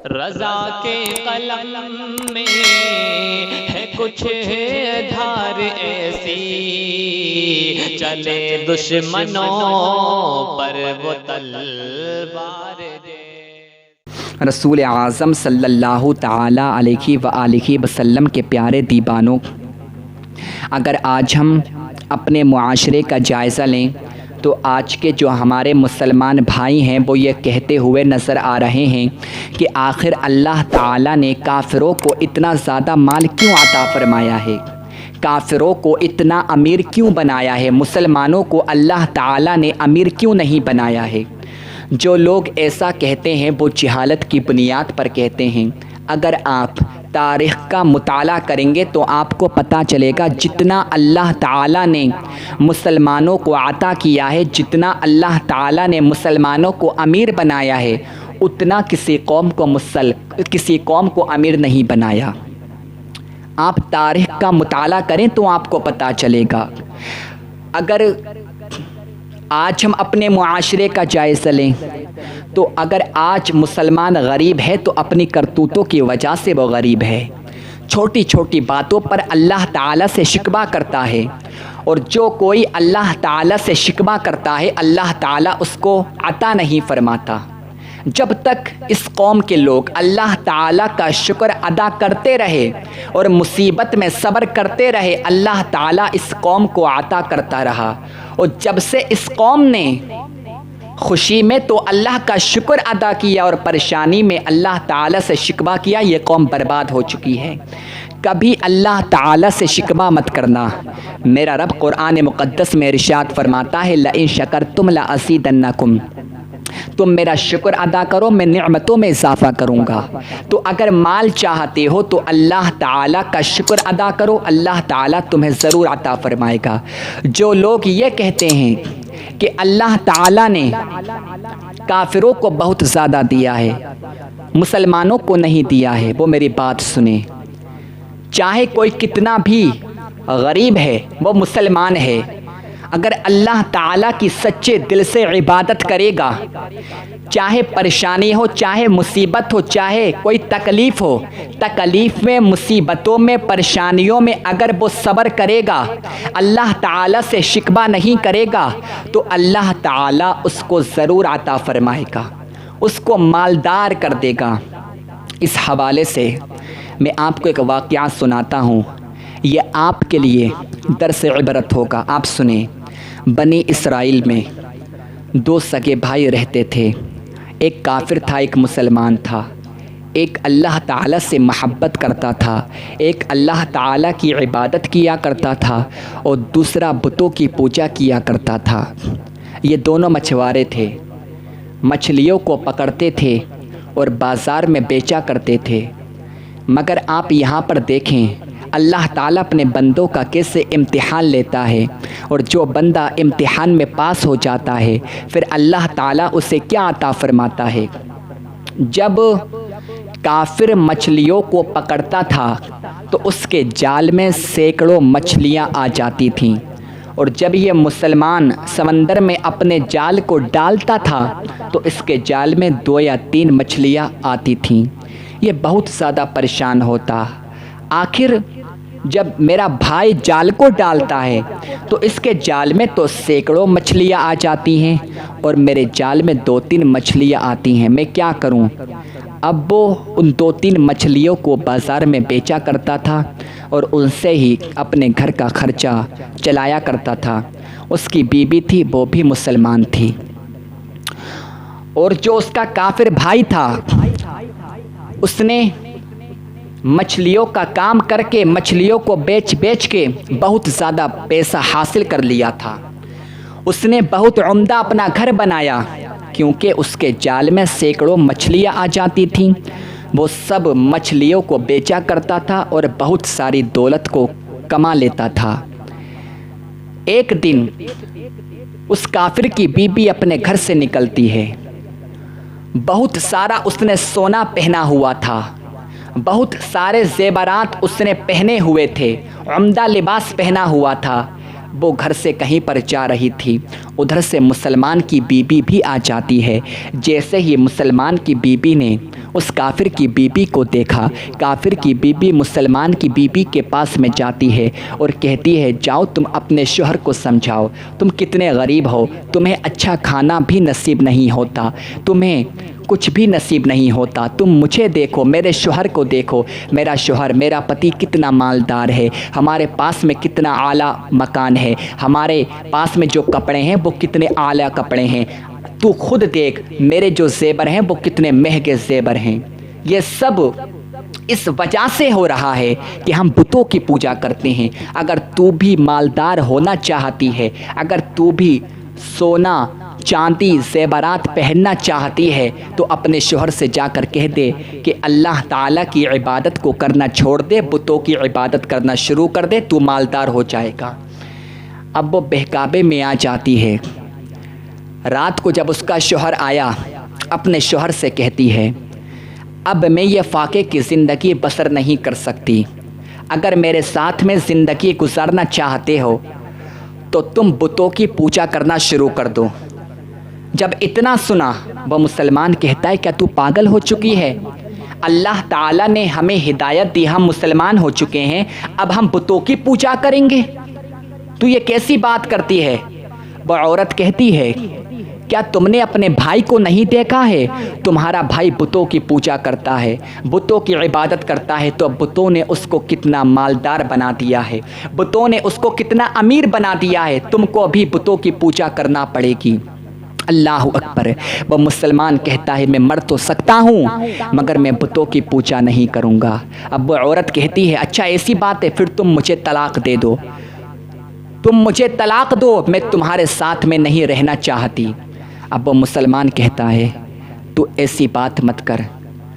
رضا کے قلم میں ہے کچھ دھار ایسی، چلے دشمنوں پر وہ تلوار دے۔ رسول اعظم صلی اللہ تعالی علیہ وآلہ وسلم کے پیارے دیوانوں، اگر آج ہم اپنے معاشرے کا جائزہ لیں تو آج کے جو ہمارے مسلمان بھائی ہیں وہ یہ کہتے ہوئے نظر آ رہے ہیں کہ آخر اللہ تعالیٰ نے کافروں کو اتنا زیادہ مال کیوں عطا فرمایا ہے، کافروں کو اتنا امیر کیوں بنایا ہے، مسلمانوں کو اللہ تعالیٰ نے امیر کیوں نہیں بنایا ہے۔ جو لوگ ایسا کہتے ہیں وہ جہالت کی بنیاد پر کہتے ہیں۔ اگر آپ تاریخ کا مطالعہ کریں گے تو آپ کو پتہ چلے گا جتنا اللہ تعالیٰ نے مسلمانوں کو عطا کیا ہے، جتنا اللہ تعالیٰ نے مسلمانوں کو امیر بنایا ہے، اتنا کسی قوم کو امیر نہیں بنایا۔ آپ تاریخ کا مطالعہ کریں تو آپ کو پتہ چلے گا۔ اگر آج ہم اپنے معاشرے کا جائزہ لیں تو اگر آج مسلمان غریب ہے تو اپنی کرتوتوں کی وجہ سے وہ غریب ہے، چھوٹی چھوٹی باتوں پر اللہ تعالیٰ سے شکوہ کرتا ہے، اور جو کوئی اللہ تعالیٰ سے شکوہ کرتا ہے اللہ تعالیٰ اس کو عطا نہیں فرماتا۔ جب تک اس قوم کے لوگ اللہ تعالیٰ کا شکر ادا کرتے رہے اور مصیبت میں صبر کرتے رہے، اللہ تعالیٰ اس قوم کو عطا کرتا رہا، اور جب سے اس قوم نے خوشی میں تو اللہ کا شکر ادا کیا اور پریشانی میں اللہ تعالیٰ سے شکوہ کیا، یہ قوم برباد ہو چکی ہے۔ کبھی اللہ تعالیٰ سے شکوہ مت کرنا۔ میرا رب قرآن مقدس میں ارشاد فرماتا ہے لئن شکرتم لأزیدنکم، تم میرا شکر ادا کرو میں نعمتوں میں اضافہ کروں گا۔ تو اگر مال چاہتے ہو تو اللہ تعالیٰ کا شکر ادا کرو، اللہ تعالیٰ تمہیں ضرور عطا فرمائے گا۔ جو لوگ یہ کہتے ہیں کہ اللہ تعالیٰ نے کافروں کو بہت زیادہ دیا ہے، مسلمانوں کو نہیں دیا ہے، وہ میری بات سنیں۔ چاہے کوئی کتنا بھی غریب ہے وہ مسلمان ہے، اگر اللہ تعالیٰ کی سچے دل سے عبادت کرے گا، چاہے پریشانی ہو، چاہے مصیبت ہو، چاہے کوئی تکلیف ہو، تکلیف میں، مصیبتوں میں، پریشانیوں میں اگر وہ صبر کرے گا، اللہ تعالیٰ سے شکوہ نہیں کرے گا تو اللہ تعالیٰ اس کو ضرور عطا فرمائے گا، اس کو مالدار کر دے گا۔ اس حوالے سے میں آپ کو ایک واقعہ سناتا ہوں، یہ آپ کے لیے درس عبرت ہوگا۔ آپ سنیں۔ بنی اسرائیل میں دو سگے بھائی رہتے تھے، ایک کافر تھا، ایک مسلمان تھا۔ ایک اللہ تعالیٰ سے محبت کرتا تھا، ایک اللہ تعالیٰ کی عبادت کیا کرتا تھا، اور دوسرا بتوں کی پوجا کیا کرتا تھا۔ یہ دونوں مچھوارے تھے، مچھلیوں کو پکڑتے تھے اور بازار میں بیچا کرتے تھے۔ مگر آپ یہاں پر دیکھیں اللہ تعالیٰ اپنے بندوں کا کیسے امتحان لیتا ہے، اور جو بندہ امتحان میں پاس ہو جاتا ہے پھر اللہ تعالیٰ اسے کیا عطا فرماتا ہے۔ جب کافر مچھلیوں کو پکڑتا تھا تو اس کے جال میں سینکڑوں مچھلیاں آ جاتی تھیں، اور جب یہ مسلمان سمندر میں اپنے جال کو ڈالتا تھا تو اس کے جال میں 2 یا 3 مچھلیاں آتی تھیں۔ یہ بہت زیادہ پریشان ہوتا۔ آخر جب میرا بھائی جال کو ڈالتا ہے تو اس کے جال میں تو سینکڑوں مچھلیاں آ جاتی ہیں اور میرے جال میں 2-3 مچھلیاں آتی ہیں، میں کیا کروں؟ اب وہ ان 2-3 مچھلیوں کو بازار میں بیچا کرتا تھا اور ان سے ہی اپنے گھر کا خرچہ چلایا کرتا تھا۔ اس کی بیوی تھی، وہ بھی مسلمان تھی، اور جو اس کا کافر بھائی تھا اس نے مچھلیوں کا کام کر کے، مچھلیوں کو بیچ کے بہت زیادہ پیسہ حاصل کر لیا تھا۔ اس نے بہت عمدہ اپنا گھر بنایا، کیونکہ اس کے جال میں سینکڑوں مچھلیاں آ جاتی تھیں۔ وہ سب مچھلیوں کو بیچا کرتا تھا اور بہت ساری دولت کو کما لیتا تھا۔ ایک دن اس کافر کی بیوی اپنے گھر سے نکلتی ہے، بہت سارا اس نے سونا پہنا ہوا تھا، بہت سارے زیورات اس نے پہنے ہوئے تھے، عمدہ لباس پہنا ہوا تھا۔ وہ گھر سے کہیں پر جا رہی تھی، ادھر سے مسلمان کی بیوی بھی آ جاتی ہے۔ جیسے ہی مسلمان کی بیوی نے اس کافر کی بیوی کو دیکھا، کافر کی بیوی مسلمان کی بیوی کے پاس میں جاتی ہے اور کہتی ہے جاؤ تم اپنے شوہر کو سمجھاؤ، تم کتنے غریب ہو، تمہیں اچھا کھانا بھی نصیب نہیں ہوتا، تمہیں کچھ بھی نصیب نہیں ہوتا، تم مجھے دیکھو، میرے شوہر کو دیکھو، میرا شوہر، میرا پتی کتنا مالدار ہے، ہمارے پاس میں کتنا اعلیٰ مکان ہے، ہمارے پاس میں جو کپڑے ہیں وہ کتنے اعلیٰ کپڑے ہیں، تو خود دیکھ میرے جو زیور ہیں وہ کتنے مہنگے زیور ہیں۔ یہ سب اس وجہ سے ہو رہا ہے کہ ہم بتوں کی پوجا کرتے ہیں۔ اگر تو بھی مالدار ہونا چاہتی ہے، اگر تو بھی سونا چاندی زیورات پہننا چاہتی ہے تو اپنے شوہر سے جا کر کہہ دے کہ اللہ تعالیٰ کی عبادت کو کرنا چھوڑ دے، بتوں کی عبادت کرنا شروع کر دے، تو مالدار ہو جائے گا۔ اب وہ بہکاوے میں آ جاتی ہے۔ رات کو جب اس کا شوہر آیا، اپنے شوہر سے کہتی ہے اب میں یہ فاقے کی زندگی بسر نہیں کر سکتی، اگر میرے ساتھ میں زندگی گزارنا چاہتے ہو تو تم بتوں کی پوجا کرنا شروع کر دو۔ جب اتنا سنا وہ مسلمان کہتا ہے کیا تو پاگل ہو چکی ہے؟ اللہ تعالیٰ نے ہمیں ہدایت دی، ہم مسلمان ہو چکے ہیں، اب ہم بتوں کی پوجا کریں گے؟ تو یہ کیسی بات کرتی ہے؟ وہ عورت کہتی ہے کیا تم نے اپنے بھائی کو نہیں دیکھا ہے؟ تمہارا بھائی بتوں کی پوجا کرتا ہے، بتوں کی عبادت کرتا ہے، تو بتوں نے اس کو کتنا مالدار بنا دیا ہے، بتوں نے اس کو کتنا امیر بنا دیا ہے، تم کو بھی بتوں کی پوجا کرنا پڑے گی۔ اللہ اکبر۔ وہ مسلمان کہتا ہے میں مر تو سکتا ہوں مگر میں بتوں کی پوجا نہیں کروں گا۔ اب وہ عورت کہتی ہے اچھا ایسی بات ہے، پھر تم مجھے طلاق دے دو، تم مجھے طلاق دو، میں تمہارے ساتھ میں نہیں رہنا چاہتی۔ اب وہ مسلمان کہتا ہے تو ایسی بات مت کر،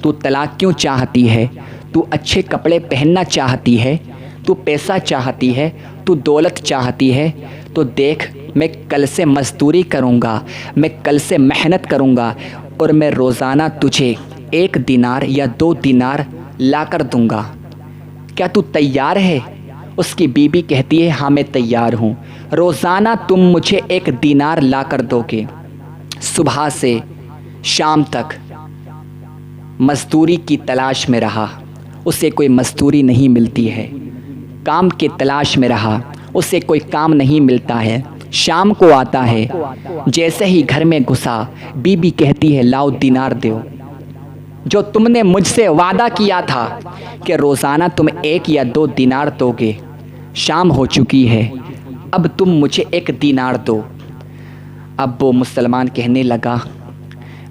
تو طلاق کیوں چاہتی ہے؟ تو اچھے کپڑے پہننا چاہتی ہے، تو پیسہ چاہتی ہے، تو دولت چاہتی ہے، تو دیکھ میں کل سے مزدوری کروں گا، میں کل سے محنت کروں گا اور میں روزانہ تجھے 1 دینار یا 2 دینار لا کر دوں گا، کیا تو تیار ہے؟ اس کی بیوی کہتی ہے ہاں میں تیار ہوں، روزانہ تم مجھے 1 دینار لا کر دو گے۔ صبح سے شام تک مزدوری کی تلاش میں رہا، اسے کوئی مزدوری نہیں ملتی ہے، کام کی تلاش میں رہا، اسے کوئی کام نہیں ملتا ہے۔ شام کو آتا ہے، جیسے ہی گھر میں گھسا بیوی کہتی ہے لاؤ دینار دو، جو تم نے مجھ سے وعدہ کیا تھا کہ روزانہ تم 1 یا 2 دینار دو گے، شام ہو چکی ہے، اب تم مجھے 1 دینار دو۔ اب وہ مسلمان کہنے لگا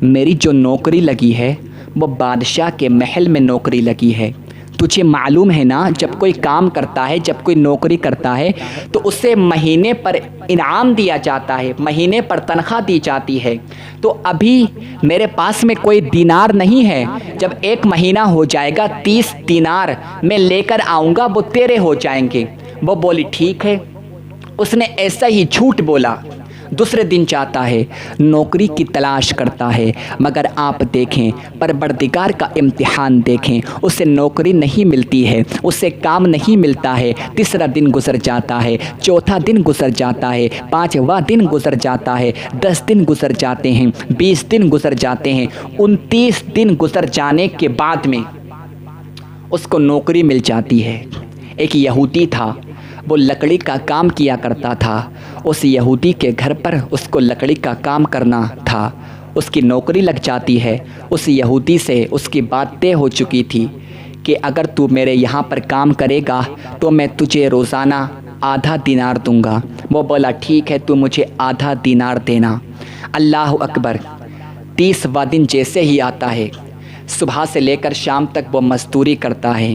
میری جو نوکری لگی ہے وہ بادشاہ کے محل میں نوکری لگی ہے، تجھے معلوم ہے نا جب کوئی کام کرتا ہے، جب کوئی نوکری کرتا ہے تو اسے مہینے پر انعام دیا جاتا ہے، مہینے پر تنخواہ دی جاتی ہے، تو ابھی میرے پاس میں کوئی دینار نہیں ہے، جب 1 مہینہ ہو جائے گا 30 دینار میں لے کر آؤں گا، وہ تیرے ہو جائیں گے۔ وہ بولی ٹھیک ہے، اس نے ایسا ہی جھوٹ بولا۔ دوسرے دن جاتا ہے، نوکری کی تلاش کرتا ہے، مگر آپ دیکھیں پروردگار کا امتحان دیکھیں، اسے نوکری نہیں ملتی ہے، اسے کام نہیں ملتا ہے۔ تیسرا دن گزر جاتا ہے، چوتھا دن گزر جاتا ہے، 5واں دن گزر جاتا ہے، 10 دن گزر جاتے ہیں، 20 دن گزر جاتے ہیں، 29 دن گزر جانے کے بعد میں اس کو نوکری مل جاتی ہے۔ ایک یہودی تھا، وہ لکڑی کا کام کیا کرتا تھا، اس یہودی کے گھر پر اس کو لکڑی کا کام کرنا تھا، اس کی نوکری لگ جاتی ہے۔ اس یہودی سے اس کی بات طے ہو چکی تھی کہ اگر تو میرے یہاں پر کام کرے گا تو میں تجھے روزانہ آدھا دینار دوں گا۔ وہ بولا ٹھیک ہے، تو مجھے آدھا دینار دینا۔ اللہ اکبر۔ 30واں دن جیسے ہی آتا ہے، صبح سے لے کر شام تک وہ مزدوری کرتا ہے،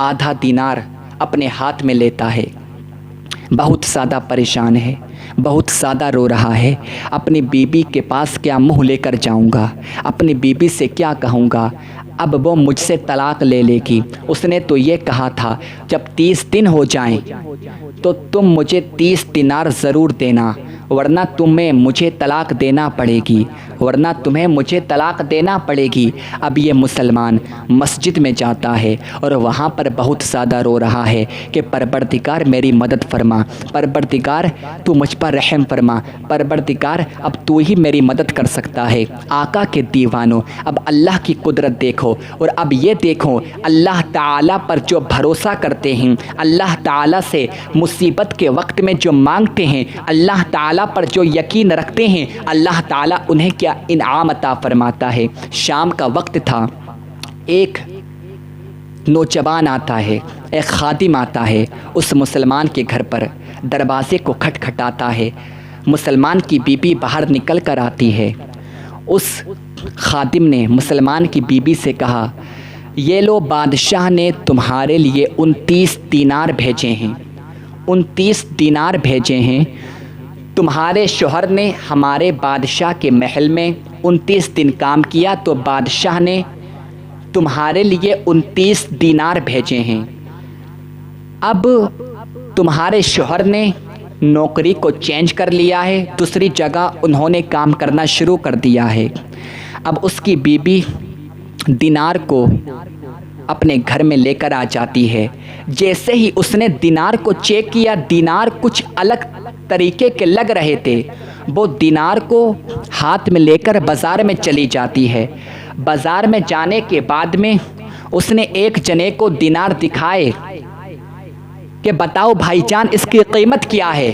آدھا دینار اپنے ہاتھ میں لیتا ہے، بہت زیادہ پریشان ہے، بہت زیادہ رو رہا ہے۔ اپنی بیوی کے پاس کیا منہ لے کر جاؤں گا، اپنی بیوی سے کیا کہوں گا، اب وہ مجھ سے طلاق لے لے گی۔ اس نے تو یہ کہا تھا جب 30 دن ہو جائیں تو تم مجھے 30 دینار ضرور دینا۔ ورنہ تمہیں مجھے طلاق دینا پڑے گی، ورنہ تمہیں مجھے طلاق دینا پڑے گی۔ اب یہ مسلمان مسجد میں جاتا ہے اور وہاں پر بہت زیادہ رو رہا ہے کہ پروردگار میری مدد فرما، پروردگار تو مجھ پر رحم فرما، پروردگار اب تو ہی میری مدد کر سکتا ہے۔ آقا کے دیوانوں، اب اللہ کی قدرت دیکھو، اور اب یہ دیکھو اللہ تعالیٰ پر جو بھروسہ کرتے ہیں، اللہ تعالیٰ سے مصیبت کے وقت میں جو مانگتے ہیں، اللہ تعالیٰ پر جو یقین رکھتے ہیں، اللہ تعالیٰ انہیں کیا انعام عطا فرماتا ہے۔ شام کا وقت تھا، ایک نوجوان آتا ہے، ایک خادم آتا ہے اس مسلمان کے گھر پر، دروازے کو کھٹکھٹاتا ہے۔ مسلمان کی بیوی باہر نکل کر آتی ہے۔ اس خادم نے مسلمان کی بیوی سے کہا، یہ لو بادشاہ نے تمہارے لیے 29 دینار بھیجے ہیں، 29 دینار بھیجے ہیں۔ تمہارے شوہر نے ہمارے بادشاہ کے محل میں 29 دن کام کیا تو بادشاہ نے تمہارے لیے 29 دینار بھیجے ہیں۔ اب تمہارے شوہر نے نوکری کو چینج کر لیا ہے، دوسری جگہ انہوں نے کام کرنا شروع کر دیا ہے۔ اب اس کی بیوی دینار کو اپنے گھر میں لے کر آ جاتی ہے۔ جیسے ہی اس نے دینار کو چیک کیا، دینار کچھ الگ طریقے کے لگ رہے تھے۔ وہ دینار کو ہاتھ میں لے کر بازار میں چلی جاتی ہے۔ بازار میں جانے کے بعد میں اس نے ایک جنے کو دینار دکھائے کہ بتاؤ بھائی جان اس کی قیمت کیا ہے؟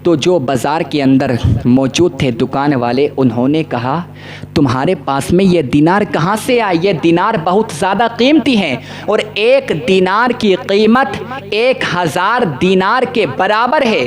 تو جو بازار کے اندر موجود تھے دکان والے، انہوں نے کہا تمہارے پاس میں یہ دینار کہاں سے آئے؟ یہ دینار بہت زیادہ قیمتی ہیں، اور ایک دینار کی قیمت 1000 دینار کے برابر ہے۔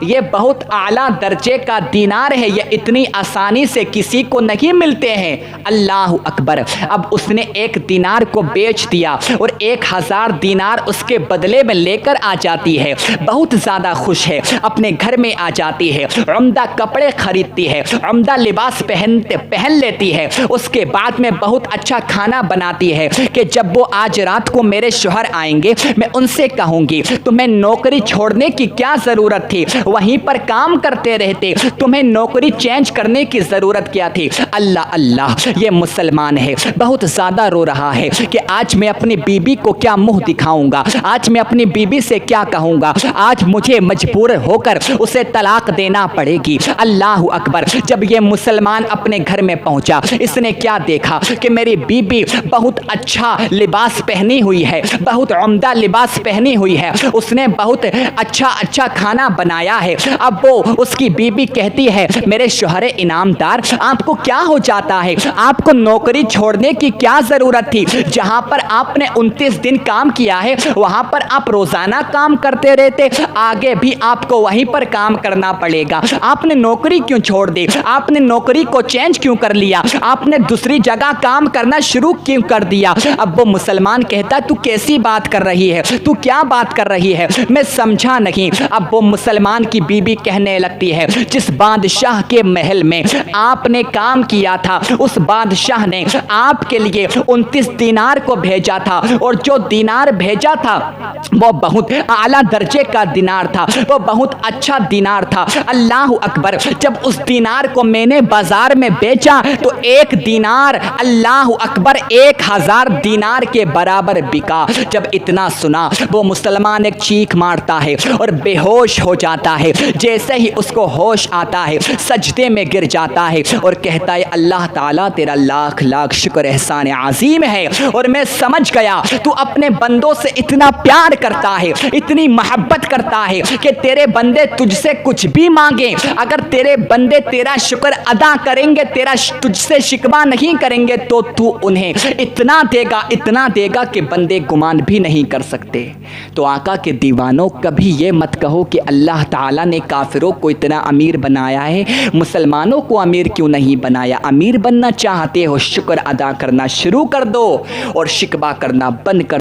یہ بہت اعلیٰ درجے کا دینار ہے، یہ اتنی آسانی سے کسی کو نہیں ملتے ہیں۔ اللہ اکبر! اب اس نے ایک دینار کو بیچ دیا اور 1000 دینار اس کے بدلے میں لے کر آ جاتی ہے۔ بہت زیادہ خوش ہے، اپنے گھر میں آ جاتی ہے، عمدہ کپڑے خریدتی ہے، عمدہ لباس پہن لیتی ہے۔ اس کے بعد میں بہت اچھا کھانا بناتی ہے کہ جب وہ آج رات کو میرے شوہر آئیں گے میں ان سے کہوں گی تمہیں نوکری چھوڑنے کی کیا ضرورت تھی، وہیں پر کام کرتے رہتے، تمہیں نوکری چینج کرنے کی ضرورت کیا تھی۔ اللہ اللہ! یہ مسلمان ہے، بہت زیادہ رو رہا ہے کہ آج میں اپنی بیوی کو کیا منہ دکھاؤں گا، آج میں اپنی بیوی سے کیا کہوں گا، آج مجھے مجبور ہو کر اسے طلاق دینا پڑے گی۔ اللہ اکبر! جب یہ مسلمان اپنے گھر میں پہنچا، اس نے کیا دیکھا کہ میری بیوی بہت اچھا لباس پہنی ہوئی ہے، بہت عمدہ لباس پہنی ہوئی ہے، اس نے بہت اچھا کھانا بنایا ہے۔ اب وہ اس کی بیوی کہتی ہے میرے شوہر انعامدار، آپ کو کیا ہو جاتا ہے، آپ کو نوکری چھوڑنے کی کیا ضرورت تھی؟ جہاں پر آپ نے 29 دن کام کیا ہے وہاں پر آپ روزانہ کام کرتے رہتے، آگے بھی آپ کو وہیں پر کام کرنا پڑے گا۔ آپ نے نوکری کیوں چھوڑ دی؟ آپ نے نوکری کو چینج کیوں کر لیا؟ آپ نے دوسری جگہ کام کرنا شروع کیوں کر دیا؟ اب وہ مسلمان کہتا تو کیسی بات کر رہی ہے، تو کیا بات کر رہی ہے، میں سمجھا نہیں۔ اب وہ مسلمان کی بیوی کہنے لگتی ہے جس بادشاہ کے محل میں آپ نے کام کیا تھا اس بادشاہ نے آپ کے لیے 29 دینار کو بھیجا تھا، اور جو دینار بھیجا تھا وہ بہت اعلیٰ درجے کا دینار تھا، وہ بہت اچھا دینار تھا۔ اللہ اکبر! جب اس دینار کو میں نے بازار میں بیچا تو ایک دینار اللہ اکبر 1000 دینار کے برابر بکا۔ جب اتنا سنا وہ مسلمان ایک چیخ مارتا ہے اور بے ہوش ہو جاتا ہے۔ جیسے ہی اس کو ہوش آتا ہے سجدے میں گر جاتا ہے اور کہتا ہے اللہ تعالیٰ تیرا لاکھ لاکھ شکر احسان عظیم ہے، اور میں سمجھ گیا تو اپنے بندوں سے اتنا پیار کرتا ہے، اتنی محبت کرتا ہے کہ تیرے بندے تجھ سے کچھ بھی مانگیں، اگر تیرے بندے تیرا شکر ادا کریں گے، تجھ سے شکوہ نہیں کریں گے تو تو انہیں اتنا دے گا کہ بندے گمان بھی نہیں کر سکتے۔ تو آقا کے دیوانوں کبھی یہ مت کہو کہ اللہ تعالیٰ نے کافروں کو اتنا امیر بنایا ہے، مسلمانوں کو امیر کیوں نہیں بنایا؟ امیر بننا چاہتے ہو شکر ادا کرنا شروع کر دو اور شکوہ کرنا بند کر